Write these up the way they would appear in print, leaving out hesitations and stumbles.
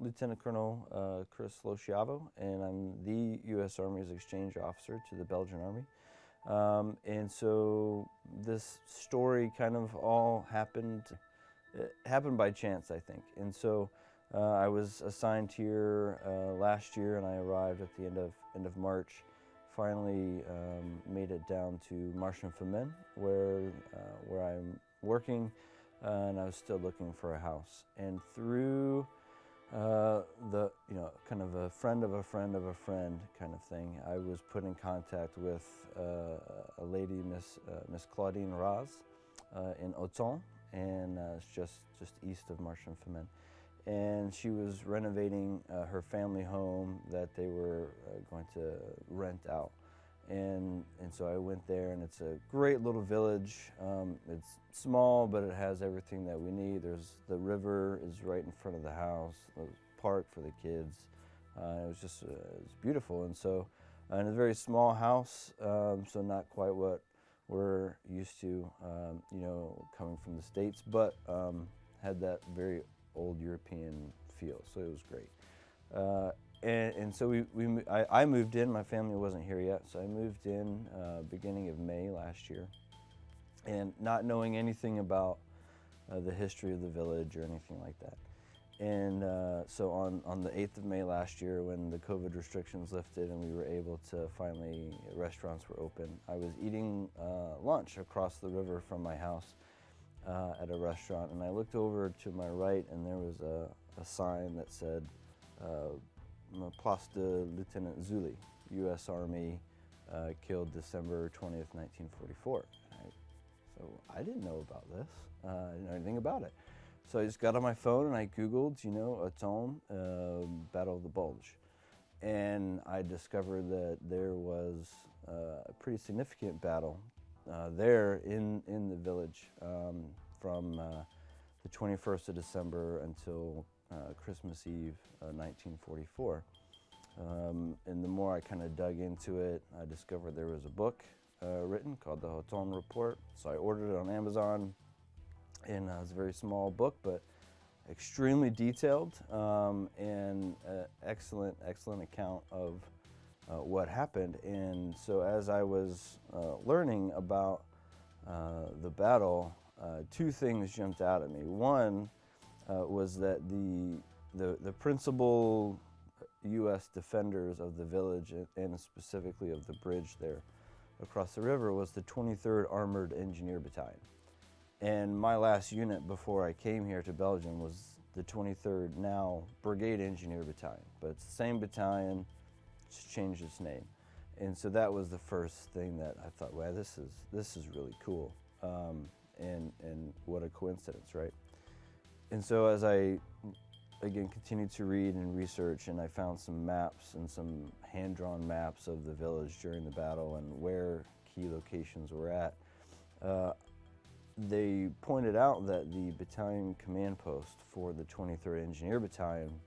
Lieutenant Colonel Chris Loschiavo, and I'm the U.S. Army's exchange officer to the Belgian Army. And so this story kind of all happened by chance, I think. And so I was assigned here last year, and I arrived at the end of March. Finally made it down to Marche-en-Famenne, where I'm working, and I was still looking for a house. And through kind of a friend of a friend of a friend kind of thing, I was put in contact with a lady, Miss Claudine Raz, in Hotton, and it's just east of Marche-en-Famenne. And she was renovating her family home that they were going to rent out. And so I went there, and it's a great little village. It's small, but it has everything that we need. The river is right in front of the house, the park for the kids. It was beautiful. And so, and a very small house, so not quite what we're used to, coming from the States, but had that very old European feel, so it was great. And so I moved in. My family wasn't here yet, so I moved in beginning of May last year, and not knowing anything about the history of the village or anything like that. And so on the 8th of May last year, when the COVID restrictions lifted and we were able to finally, restaurants were open, I was eating lunch across the river from my house at a restaurant, and I looked over to my right, and there was a sign that said Place de Lieutenant Zully, U.S. Army, killed December 20th, 1944. So I didn't know about this. I didn't know anything about it. So I just got on my phone and I Googled, Hotton, Battle of the Bulge. And I discovered that there was a pretty significant battle there in the village from the 21st of December until Christmas Eve, 1944. And the more I kind of dug into it, I discovered there was a book written called the Hotton Report. So I ordered it on Amazon, and it's a very small book, but extremely detailed, and excellent account of what happened. And so as I was learning about the battle, two things jumped out at me. One was that the principal U.S. defenders of the village, and specifically of the bridge there across the river, was the 23rd Armored Engineer Battalion. And my last unit before I came here to Belgium was the 23rd, now Brigade Engineer Battalion. But it's the same battalion, just changed its name. And so that was the first thing that I thought, wow, this is really cool. And what a coincidence, right? And so as I, again, continued to read and research, and I found some maps and some hand-drawn maps of the village during the battle and where key locations were at, they pointed out that the battalion command post for the 23rd Engineer Battalion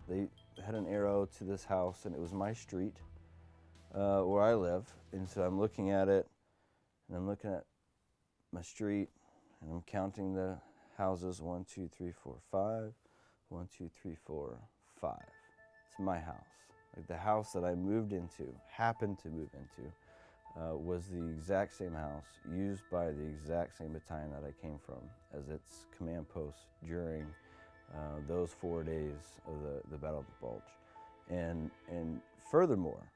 they had an arrow to this house, and it was my street where I live. And so I'm looking at it, and I'm looking at my street, and I'm counting the houses, 1, 2, 3, 4, 5, 1, 2, 3, 4, 5. It's my house. Like the house that I happened to move into, was the exact same house used by the exact same battalion that I came from as its command post during those 4 days of the Battle of the Bulge. And furthermore,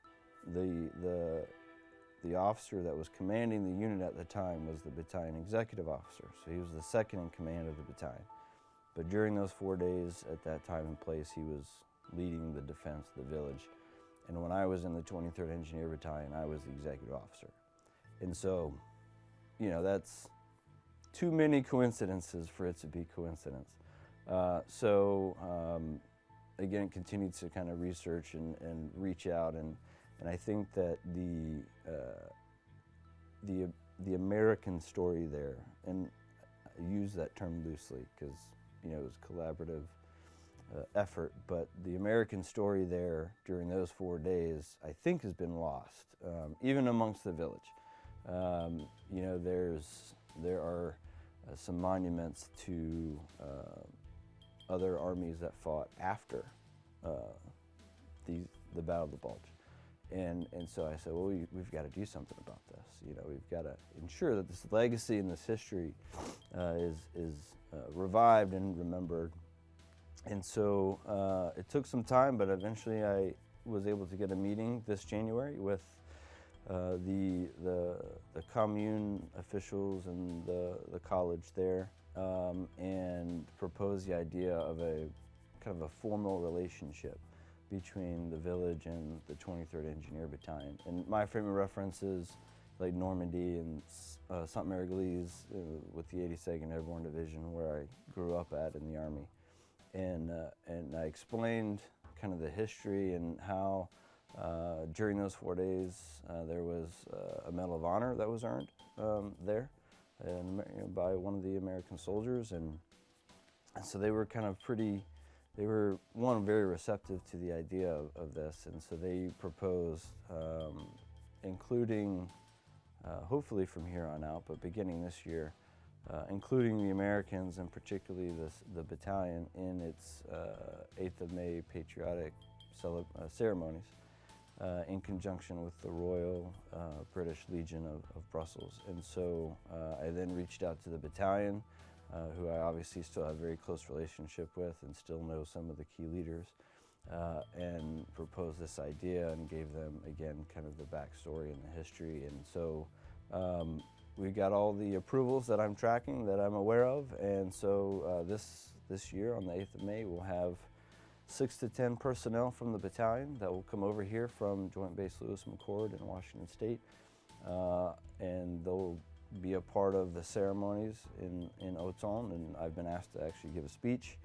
the officer that was commanding the unit at the time was the battalion executive officer, so he was the second in command of the battalion. But during those 4 days at that time and place, he was leading the defense of the village. And when I was in the 23rd Engineer Battalion, I was the executive officer. And so, that's too many coincidences for it to be coincidence. Again, continued to kind of research and reach out, and I think that the American story there, and I use that term loosely because it was collaborative effort, but the American story there during those 4 days, I think, has been lost, even amongst the village. There are some monuments to other armies that fought after the Battle of the Bulge. And so I said, well, we've got to do something about this. You know, we've got to ensure that this legacy and this history is revived and remembered. And so it took some time, but eventually I was able to get a meeting this January with the commune officials and the college there, and propose the idea of a kind of a formal relationship between the village and the 23rd Engineer Battalion. And my frame of reference is like Normandy and Sainte-Mère-Église with the 82nd Airborne Division, where I grew up at in the Army. And I explained kind of the history and how during those 4 days there was a Medal of Honor that was earned there by one of the American soldiers, and so they were kind of they were, one, very receptive to the idea of this, and so they proposed including, hopefully from here on out, but beginning this year, including the Americans and particularly the battalion in its 8th of May patriotic ceremonies in conjunction with the Royal British Legion of Brussels. And so I then reached out to the battalion, who I obviously still have a very close relationship with and still know some of the key leaders, and proposed this idea and gave them, again, kind of the backstory and the history. And so we got all the approvals that I'm tracking, that I'm aware of, and so this year on the 8th of May we'll have 6 to 10 personnel from the battalion that will come over here from Joint Base Lewis McChord in Washington State, and they'll be a part of the ceremonies in Hotton, and I've been asked to actually give a speech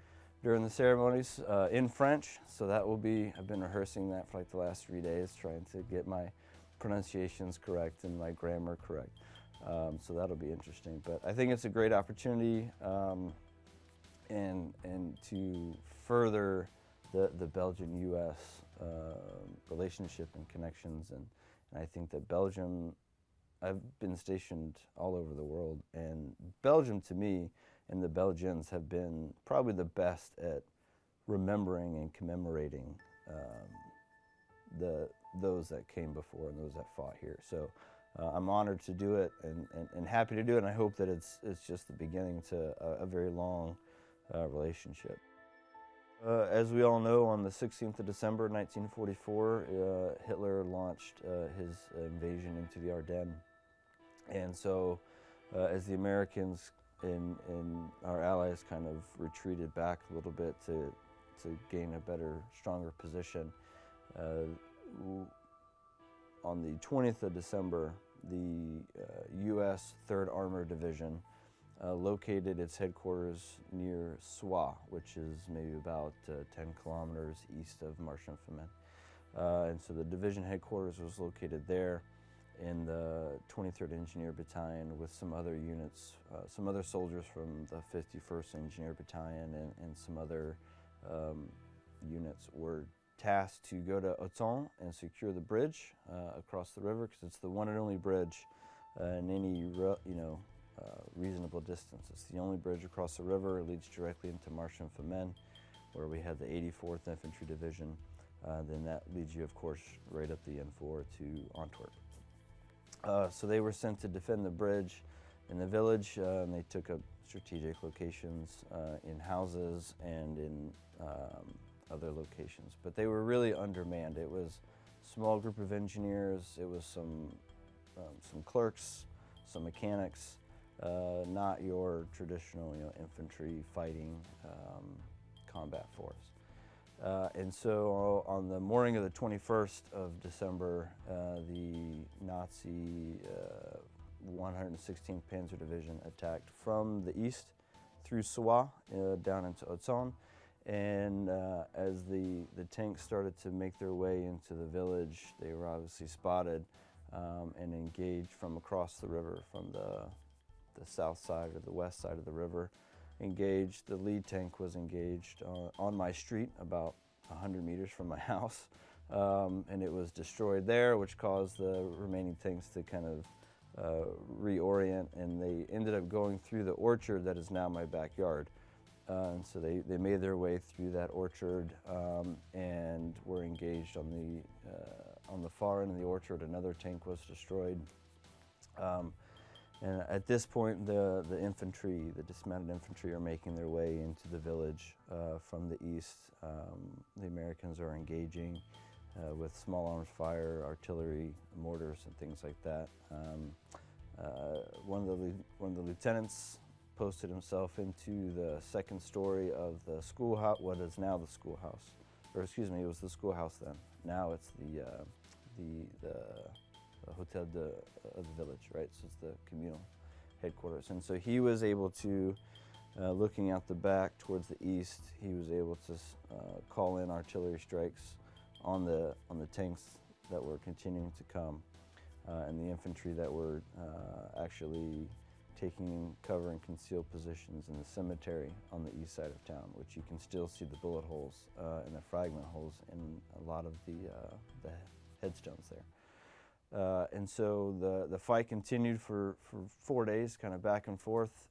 during the ceremonies in French, so that will be, I've been rehearsing that for like the last 3 days, trying to get my pronunciations correct and my grammar correct. So that'll be interesting, but I think it's a great opportunity and to further the Belgian-U.S. relationship and connections, and I think that Belgium, I've been stationed all over the world, and Belgium to me and the Belgians have been probably the best at remembering and commemorating those that came before and those that fought here. So I'm honored to do it and happy to do it, and I hope that it's just the beginning to a very long relationship. As we all know, on the 16th of December 1944, Hitler launched his invasion into the Ardennes. And so as the Americans and our allies kind of retreated back a little bit to gain a better, stronger position, on the 20th of December, the U.S. 3rd Armored Division located its headquarters near Soie, which is maybe about 10 kilometers east of Marche-en-Famenne. And so the division headquarters was located there in the 23rd Engineer Battalion with some other units, some other soldiers from the 51st Engineer Battalion and some other units were tasked to go to Hotton and secure the bridge across the river, because it's the one and only bridge in any reasonable distance. It's the only bridge across the river. It leads directly into Marche-en-Famenne, where we had the 84th Infantry Division. Then that leads you, of course, right up the N4 to Antwerp. So they were sent to defend the bridge in the village, and they took up strategic locations in houses and in other locations. But they were really undermanned. It was a small group of engineers. It was some clerks, some mechanics, not your traditional, infantry fighting combat force. And so on the morning of the 21st of December, the Nazi 116th Panzer Division attacked from the east through Soie down into Hotton. And as the tanks started to make their way into the village, they were obviously spotted and engaged from across the river, from the south side or the west side of the river. Engaged. The lead tank was engaged on my street, about 100 meters from my house, and it was destroyed there, which caused the remaining tanks to kind of reorient, and they ended up going through the orchard that is now my backyard. and so they made their way through that orchard and were engaged on the far end of the orchard. Another tank was destroyed. And at this point, the infantry, the dismounted infantry, are making their way into the village from the east. The Americans are engaging with small arms fire, artillery, mortars, and things like that. One of the lieutenants posted himself into the second story of the schoolhouse, what is now the schoolhouse, or excuse me, it was the schoolhouse then. Now it's the hotel of the village, right? So it's the communal headquarters. And so he was able to, looking out the back towards the east, he was able to call in artillery strikes on the tanks that were continuing to come, and the infantry that were actually taking cover and concealed positions in the cemetery on the east side of town, which you can still see the bullet holes and the fragment holes in a lot of the headstones there. And so the fight continued for 4 days, kind of back and forth.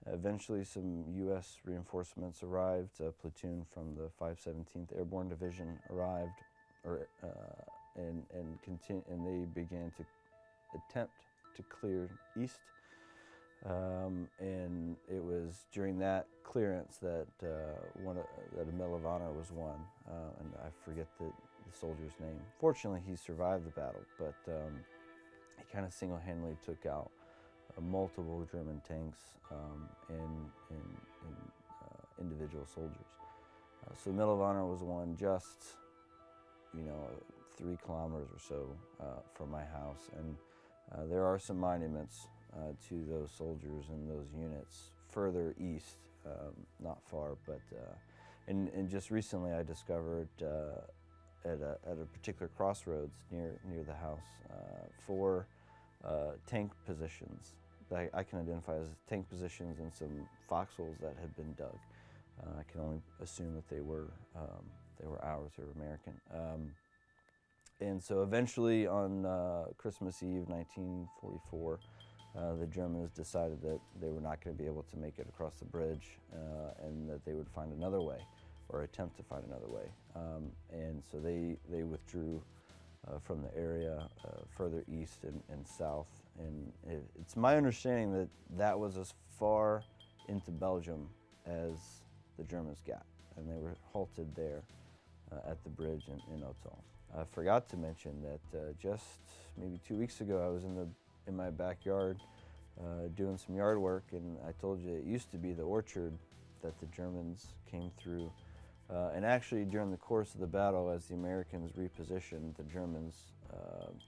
Eventually some U.S. reinforcements arrived. A platoon from the 517th Airborne Division arrived, and they began to attempt to clear east. And it was during that clearance that that a Medal of Honor was won, and I forget the soldier's name. Fortunately, he survived the battle, but he kind of single-handedly took out multiple German tanks and individual soldiers. So the Medal of Honor was won just, 3 kilometers or so from my house, and there are some monuments to those soldiers and those units further east, not far, but and just recently I discovered at a particular crossroads near the house 4 tank positions that I can identify as tank positions and some foxholes that had been dug. I can only assume that they were ours, they were American. And so eventually on Christmas Eve 1944, the Germans decided that they were not going to be able to make it across the bridge, and that they would find another way, or attempt to find another way. And so they withdrew from the area further east and south. And it's my understanding that that was as far into Belgium as the Germans got, and they were halted there at the bridge in Hotton. I forgot to mention that just maybe 2 weeks ago I was in my backyard doing some yard work, and I told you it used to be the orchard that the Germans came through. And actually during the course of the battle, as the Americans repositioned, the Germans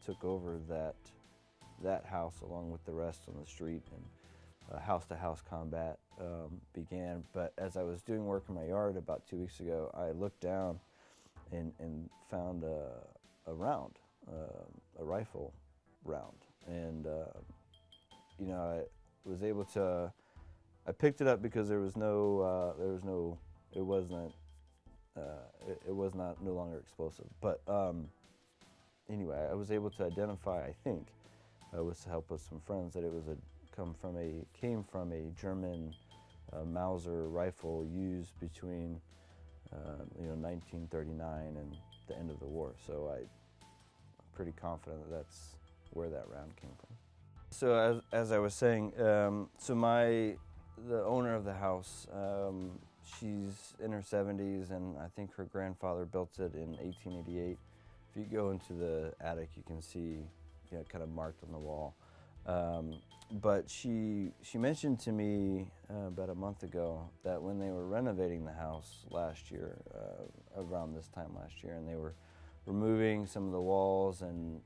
took over that house along with the rest on the street, and house-to-house combat began. But as I was doing work in my yard about 2 weeks ago, I looked down and found a round, a rifle round. And I was able to, I picked it up because it was no longer explosive. But anyway, I was able to identify, I think, with the help of some friends, that it was came from a German Mauser rifle used between 1939 and the end of the war. So I'm pretty confident that that's where that round came from. So as I was saying, the owner of the house, she's in her 70s, and I think her grandfather built it in 1888. If you go into the attic, you can see, kind of marked on the wall. But she mentioned to me about a month ago that when they were renovating the house last year, around this time last year, and they were removing some of the walls and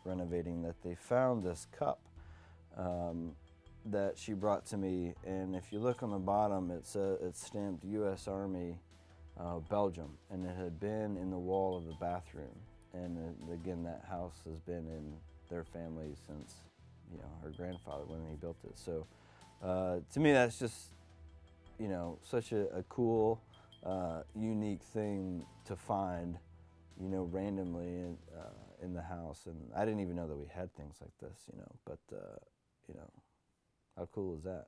renovating, that they found this cup that she brought to me. And if you look on the bottom, it's stamped U.S. Army, Belgium, and it had been in the wall of the bathroom. And again, that house has been in their family since her grandfather, when he built it. So to me, that's just such a cool, unique thing to find randomly in the house. And I didn't even know that we had things like this, but how cool is that?